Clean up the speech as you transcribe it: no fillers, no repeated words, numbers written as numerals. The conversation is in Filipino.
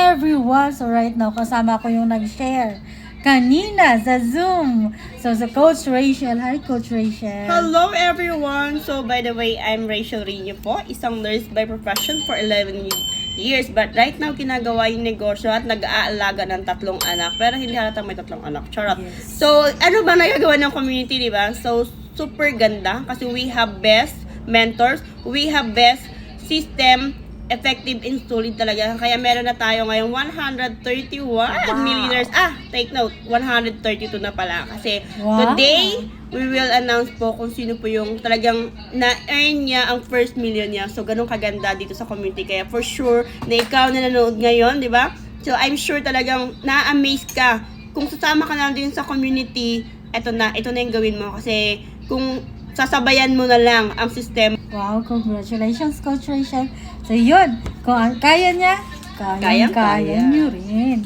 everyone! So right now, kasama ko yung nag-share kanina sa Zoom. So sa Coach Rachel. Hi, Coach Rachel. Hello everyone! So by the way, I'm Rachel Rino po, isang nurse by profession for 11 years. But right now, ginagawa yung negosyo at nag-aalaga ng 3 anak. Pero hindi halatang may 3 anak. Charot. Yes. So, ano ba nagagawa ng community, di ba? So, super ganda kasi we have best mentors, we have best system, effective and solid talaga. Kaya meron na tayo ngayong 131 millionaires. Take note, 132 na pala. Kasi Wow. today, we will announce po kung sino po yung talagang na-earn niya ang first million niya. So, ganun kaganda dito sa community. Kaya for sure, na ikaw na nanood ngayon, di ba? So, I'm sure talagang na-amaze ka. Kung sasama ka na din sa community, ito na yung gawin mo. Kasi kung sasabayan mo na lang ang system. Wow, congratulations, Coach Rachel. So yun, kung kaya niya, kaya Kaya. nyo rin.